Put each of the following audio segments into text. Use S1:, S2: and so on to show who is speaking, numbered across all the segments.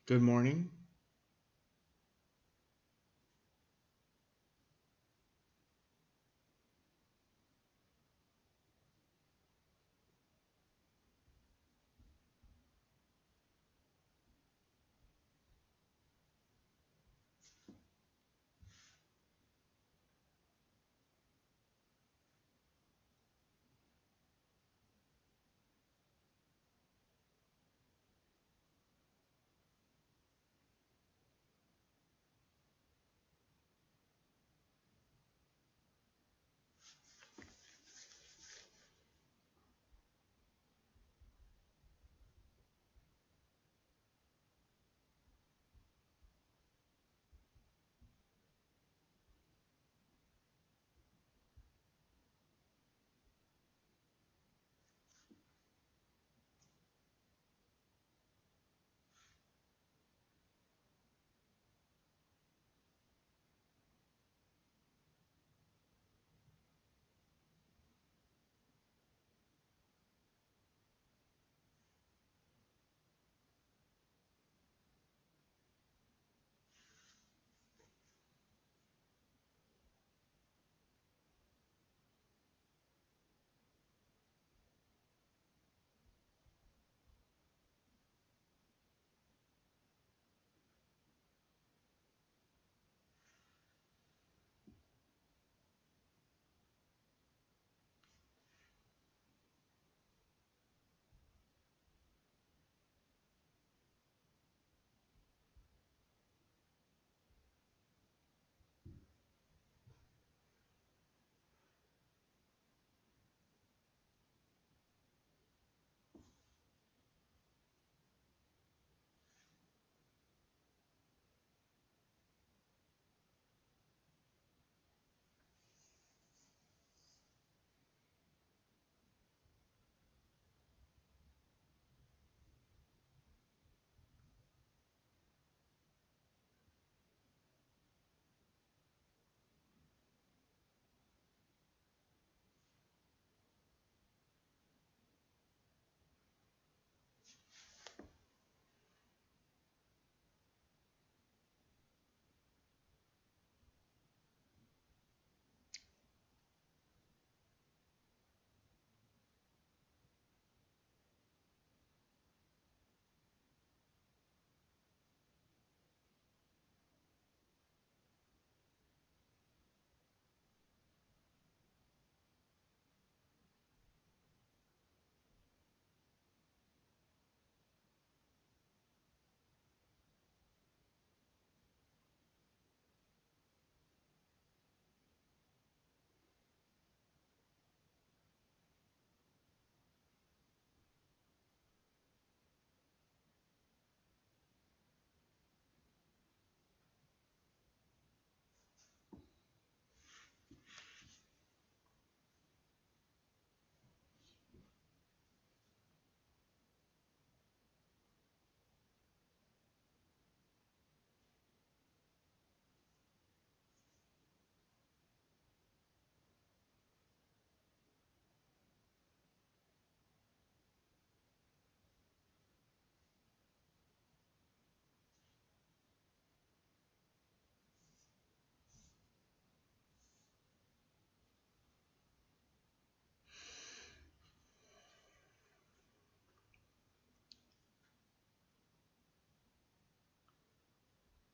S1: Good morning.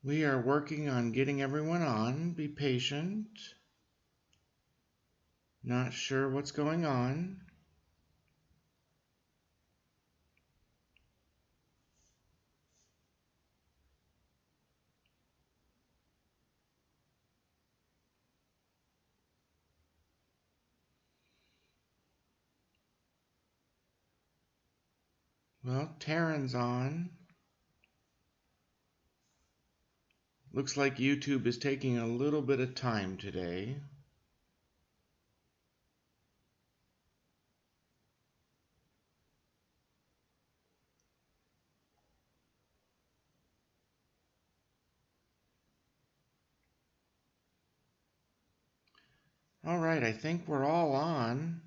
S1: We are working on getting everyone on. Be patient. Not sure what's going on. Well, Taryn's on. Looks like YouTube is taking a little bit of time today. All right, I think we're all on.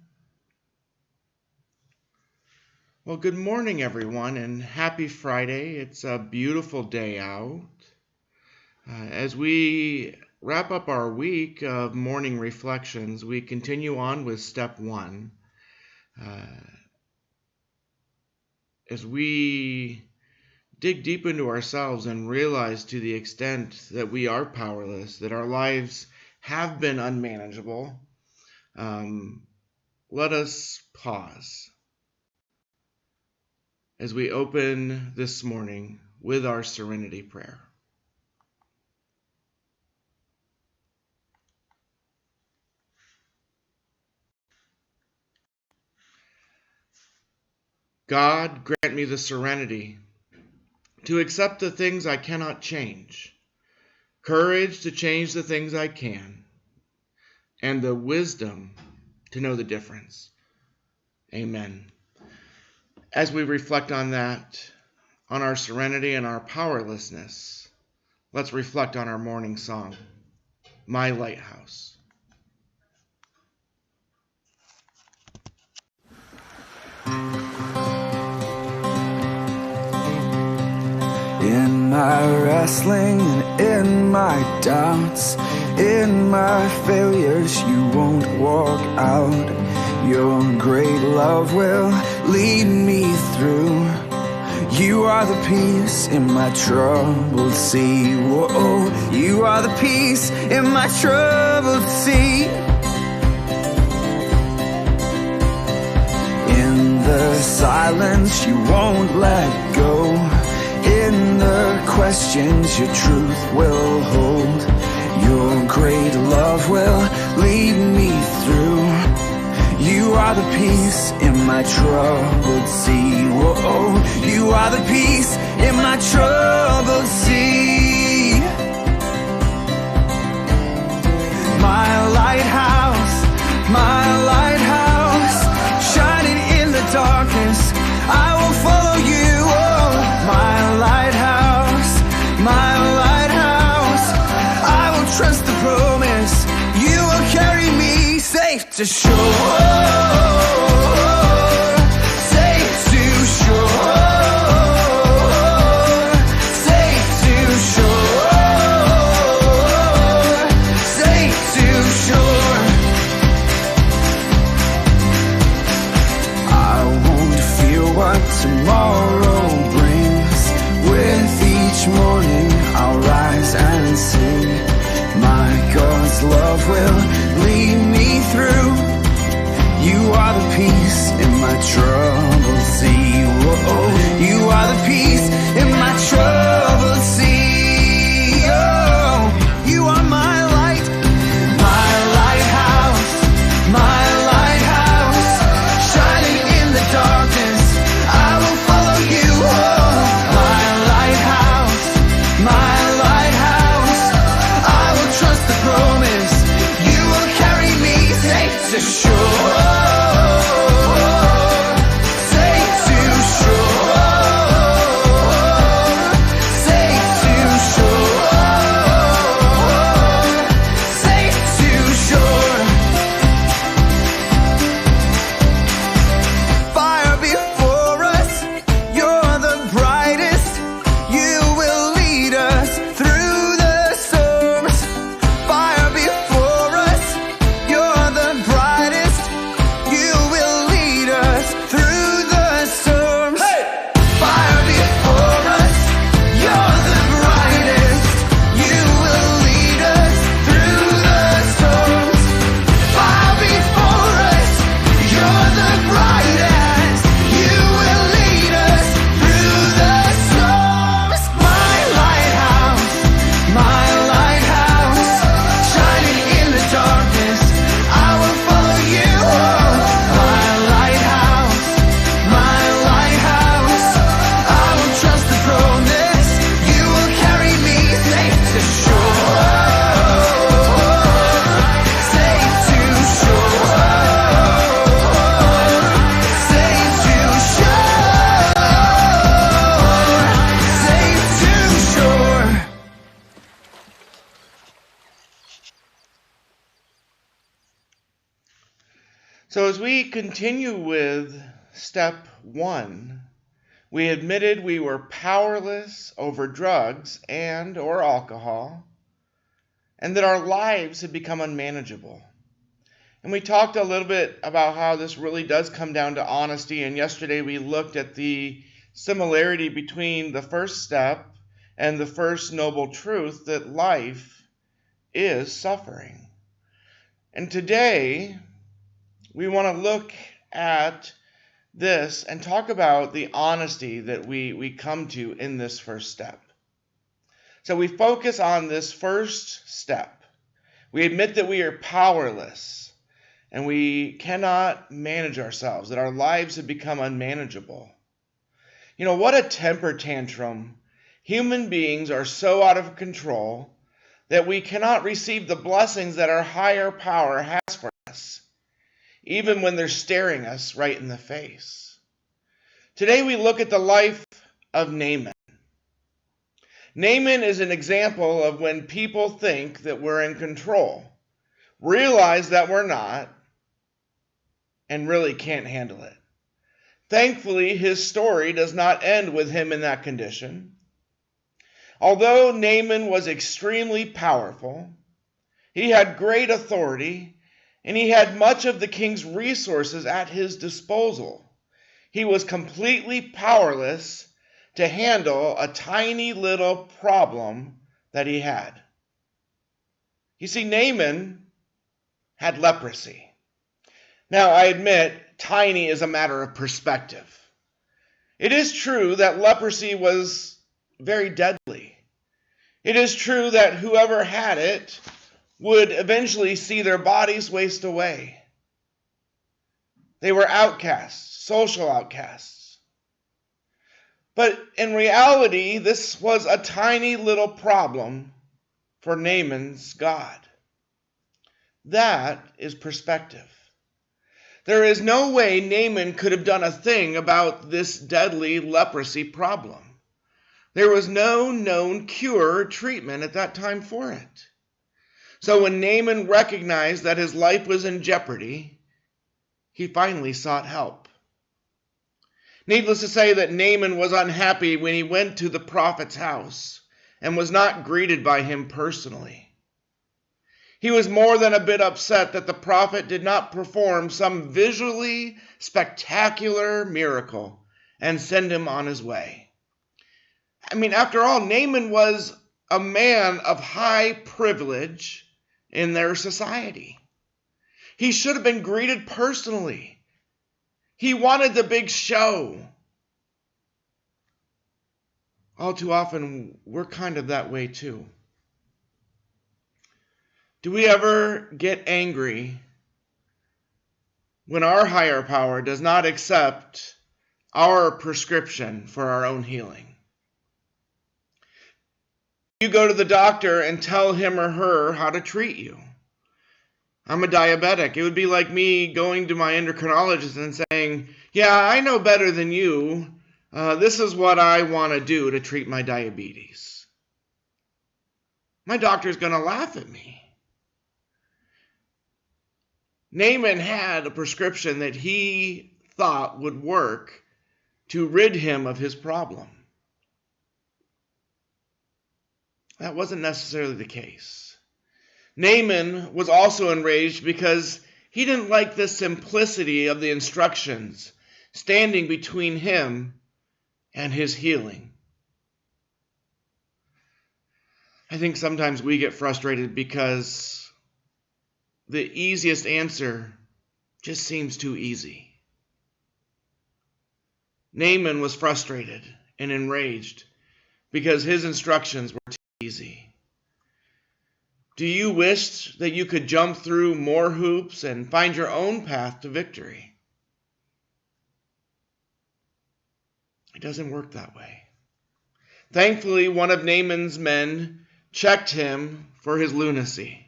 S1: Well, good morning, everyone, and happy Friday. It's a beautiful day out. As we wrap up our week of morning reflections, we continue on with step one. As we dig deep into ourselves and realize to the extent that we are powerless, that our lives have been unmanageable, let us pause as we open this morning with our serenity prayer. God, grant me the serenity to accept the things I cannot change, courage to change the things I can, and the wisdom to know the difference. Amen. As we reflect on that, on our serenity and our powerlessness, let's reflect on our morning song, My Lighthouse.
S2: In my wrestling and in my doubts, in my failures, you won't walk out. Your great love will lead me through. You are the peace in my troubled sea. Whoa, you are the peace in my troubled sea. In the silence, you won't let go. In the questions, your truth will hold. Your great love will lead me through. You are the peace in my troubled sea. Whoa, you are the peace in my troubled sea. My lighthouse, shining in the darkness, I will follow you. Oh, my lighthouse, I will trust the promise. You will carry me safe to shore, safe to shore, safe to shore, safe to shore. I won't fear what tomorrow brings. With each morning I'll rise and sing. My God's love will lead me through. You are the peace in my troubled sea. Whoa, you are the peace in my troubled sea. Oh, you are my light, my lighthouse, shining in the darkness, I will follow you. Oh, my lighthouse, I will trust the promise. You will carry me safe to shore, safe to shore, safe to shore, safe to shore. Fire before us, you're the brightest. You will lead us through the storms. Fire before us, you're the brightest. You will lead us through the storms. Hey! Fire before us, you're the brightest. You will lead us through the storms. Fire before us, you're the brightest. You will lead us through the storms. My lighthouse, shining in the darkness, I will follow you. Oh, my lighthouse, I will trust the promise. You will carry me safe to shore, safe to shore, safe to shore, safe to shore.
S1: So as we continue with step 1, we admitted we were powerless over drugs and or alcohol, and that our lives had become unmanageable. And we talked a little bit about how this really does come down to honesty, and yesterday we looked at the similarity between the first step and the first noble truth that life is suffering. And today we want to look at this and talk about the honesty that we come to in this first step. So we focus on this first step. We admit that we are powerless and we cannot manage ourselves, that our lives have become unmanageable. You know, what a temper tantrum. Human beings are so out of control that we cannot receive the blessings that our higher power has for us, even when they're staring us right in the face. Today we look at the life of Naaman. Naaman is an example of when people think that we're in control, realize that we're not, and really can't handle it. Thankfully, his story does not end with him in that condition. Although Naaman was extremely powerful, he had great authority, and he had much of the king's resources at his disposal. He was completely powerless to handle a tiny little problem that he had. You see, Naaman had leprosy. Now, I admit, tiny is a matter of perspective. It is true that leprosy was very deadly. It is true that whoever had it would eventually see their bodies waste away. They were outcasts, social outcasts. But in reality, this was a tiny little problem for Naaman's God. That is perspective. There is no way Naaman could have done a thing about this deadly leprosy problem. There was no known cure or treatment at that time for it. So when Naaman recognized that his life was in jeopardy, he finally sought help. Needless to say that Naaman was unhappy when he went to the prophet's house and was not greeted by him personally. He was more than a bit upset that the prophet did not perform some visually spectacular miracle and send him on his way. I mean, after all, Naaman was a man of high privilege in their society. He should have been greeted personally. He wanted the big show. All too often, we're kind of that way too. Do we ever get angry when our higher power does not accept our prescription for our own healing? You go to the doctor and tell him or her how to treat you. I'm a diabetic. It would be like me going to my endocrinologist and saying, yeah, I know better than you. This is what I want to do to treat my diabetes. My doctor's going to laugh at me. Naaman had a prescription that he thought would work to rid him of his problem. That wasn't necessarily the case. Naaman was also enraged because he didn't like the simplicity of the instructions standing between him and his healing. I think sometimes we get frustrated because the easiest answer just seems too easy. Naaman was frustrated and enraged because his instructions were too easy. Do you wish that you could jump through more hoops and find your own path to victory? It doesn't work that way. Thankfully, one of Naaman's men checked him for his lunacy.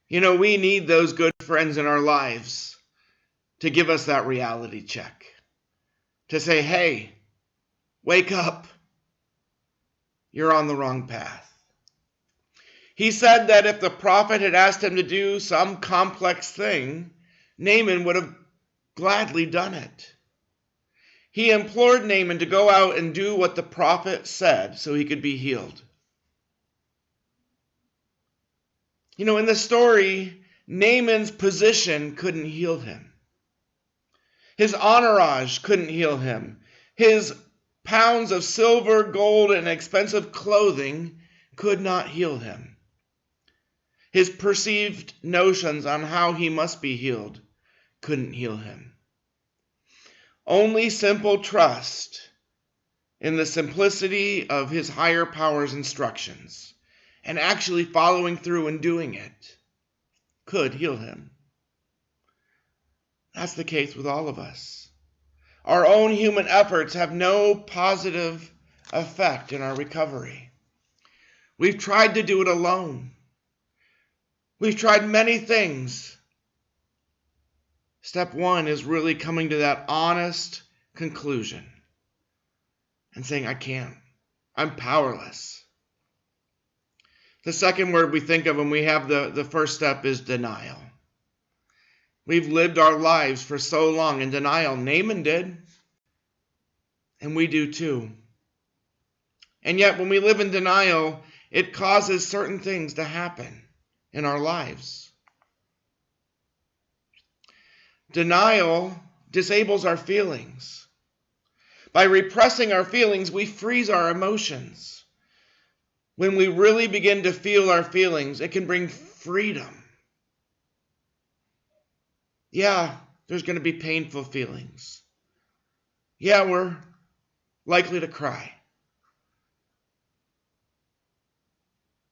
S1: You know, we need those good friends in our lives to give us that reality check. To say, hey, wake up. You're on the wrong path. He said that if the prophet had asked him to do some complex thing, Naaman would have gladly done it. He implored Naaman to go out and do what the prophet said so he could be healed. You know, in the story, Naaman's position couldn't heal him. His entourage couldn't heal him. His pounds of silver, gold, and expensive clothing could not heal him. His perceived notions on how he must be healed couldn't heal him. Only simple trust in the simplicity of his higher power's instructions and actually following through and doing it could heal him. That's the case with all of us. Our own human efforts have no positive effect in our recovery. We've tried to do it alone. We've tried many things. Step one is really coming to that honest conclusion and saying, I can't. I'm powerless. The second word we think of when we have the first step is denial. We've lived our lives for so long in denial. Naaman did. And we do too. And yet when we live in denial, it causes certain things to happen in our lives. Denial disables our feelings. By repressing our feelings, we freeze our emotions. When we really begin to feel our feelings, it can bring freedom. Yeah, there's going to be painful feelings. Yeah, we're likely to cry.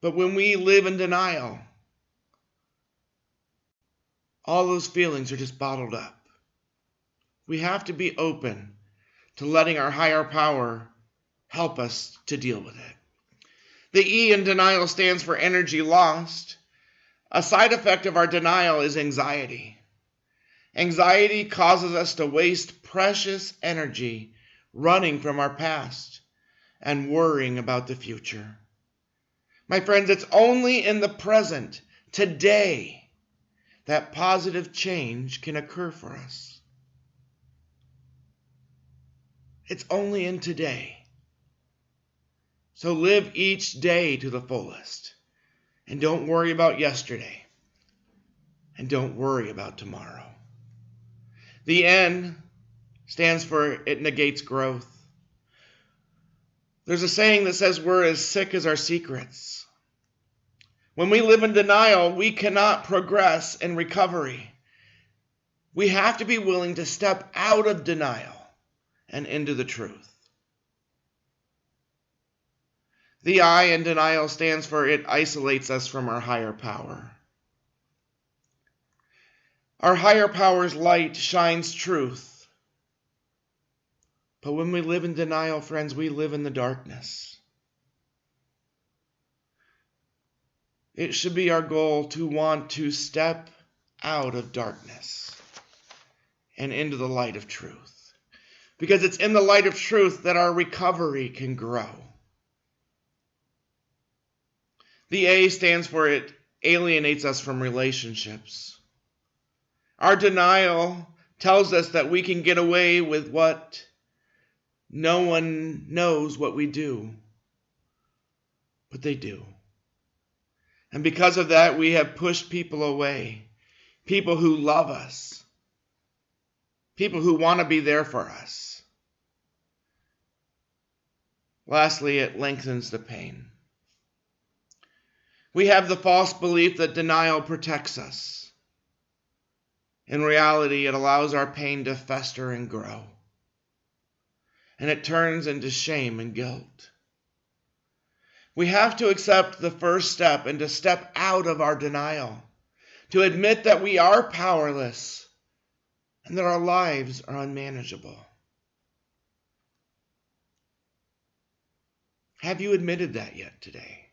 S1: But when we live in denial, all those feelings are just bottled up. We have to be open to letting our higher power help us to deal with it. The E in denial stands for energy lost. A side effect of our denial is anxiety. Anxiety causes us to waste precious energy running from our past and worrying about the future. My friends, it's only in the present, today, that positive change can occur for us. It's only in today. So live each day to the fullest. And don't worry about yesterday. And don't worry about tomorrow. The N stands for it negates growth. There's a saying that says we're as sick as our secrets. When we live in denial, we cannot progress in recovery. We have to be willing to step out of denial and into the truth. The I in denial stands for it isolates us from our higher power. Our higher power's light shines truth. But when we live in denial, friends, we live in the darkness. It should be our goal to want to step out of darkness and into the light of truth. Because it's in the light of truth that our recovery can grow. The A stands for it alienates us from relationships. Our denial tells us that we can get away with what no one knows what we do. But they do. And because of that, we have pushed people away. People who love us. People who want to be there for us. Lastly, it lengthens the pain. We have the false belief that denial protects us. In reality, it allows our pain to fester and grow. And it turns into shame and guilt. We have to accept the first step and to step out of our denial. To admit that we are powerless and that our lives are unmanageable. Have you admitted that yet today?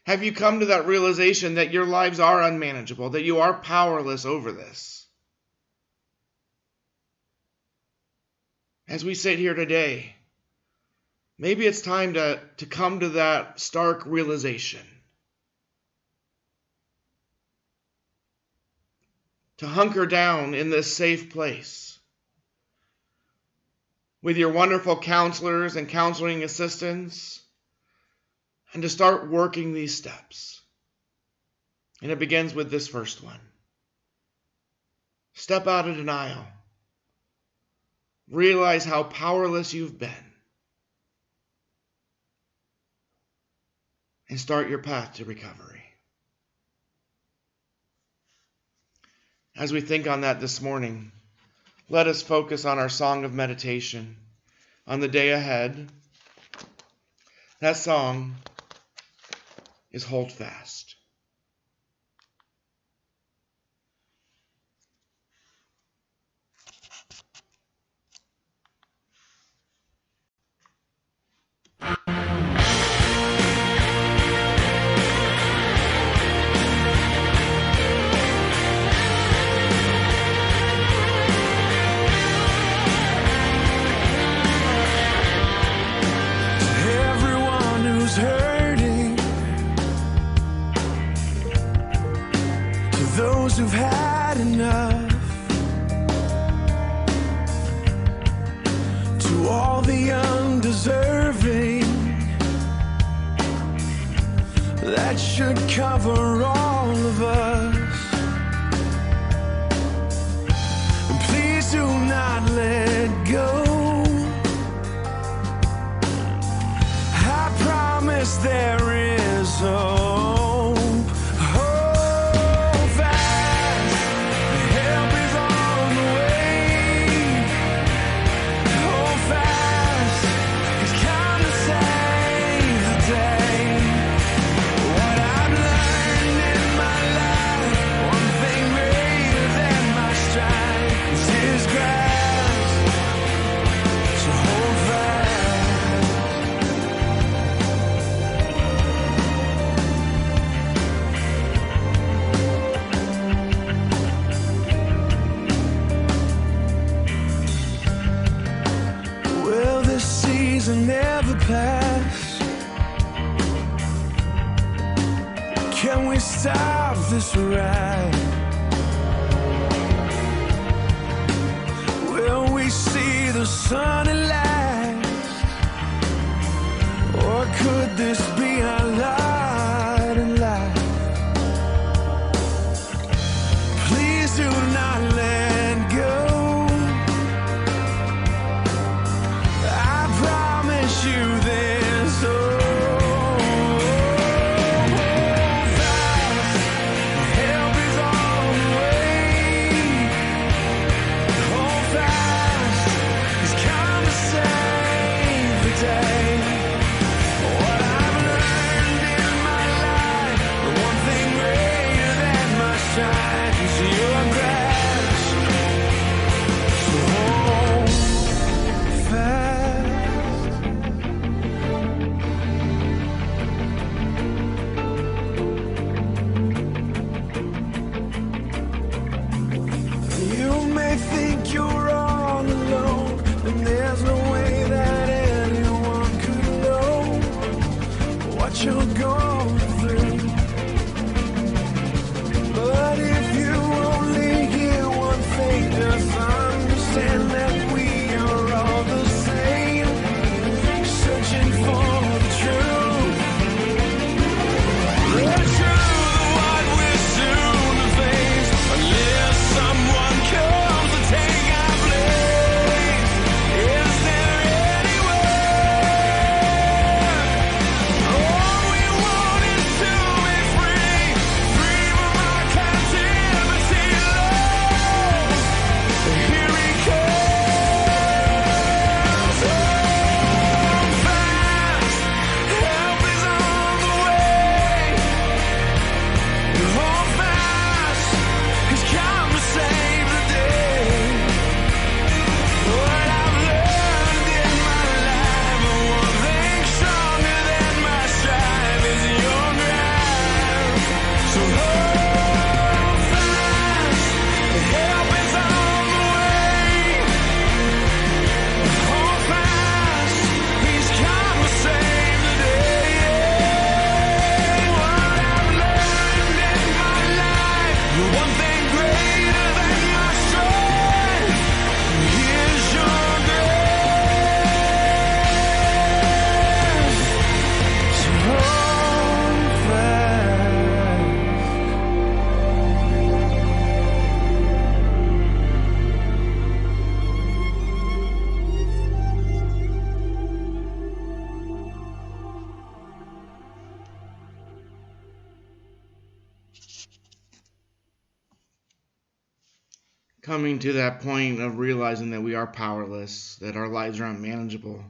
S1: Have you come to that realization that your lives are unmanageable, that you are powerless over this? As we sit here today, maybe it's time to come to that stark realization. to hunker down in this safe place with your wonderful counselors and counseling assistants, and to start working these steps. And it begins with this first one. Step out of denial. Realize how powerless you've been. And start your path to recovery. As we think on that this morning, let us focus on our song of meditation on the day ahead. That song is Hold Fast.
S2: Those who've had enough, to all the undeserving, that should cover all of us. And please do not let go. I promise there is hope. Never pass. Can we stop this ride? Will we see the sun at last? Or could this be our lot in life? Please do not let go. You this fast. Help is on the way. Hold fast. He's come to save the day. What I've learned in my life, the one thing greater than my shine is your grasp. So hold fast. Think you're all alone, and there's no way that anyone could know what you're going through. But if you only hear one thing, just understand that we are all the same, searching for the truth. The truth of what we're soon to face, unless someone comes. Take our place. Is there anywhere? Oh, we want
S1: coming to that point of realizing that we are powerless, that our lives are unmanageable,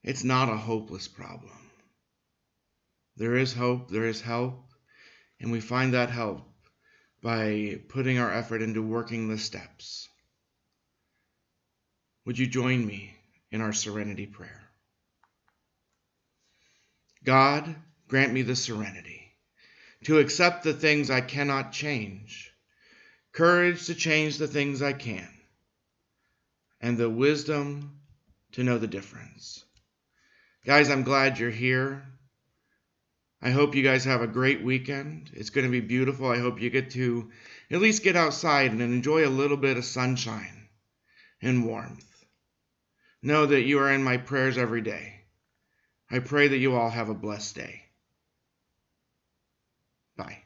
S1: it's not a hopeless problem. There is hope, there is help, and we find that help by putting our effort into working the steps. Would you join me in our serenity prayer? God, grant me the serenity to accept the things I cannot change, courage to change the things I can, and the wisdom to know the difference. Guys, I'm glad you're here. I hope you guys have a great weekend. It's going to be beautiful. I hope you get to at least get outside and enjoy a little bit of sunshine and warmth. Know that you are in my prayers every day. I pray that you all have a blessed day. Bye.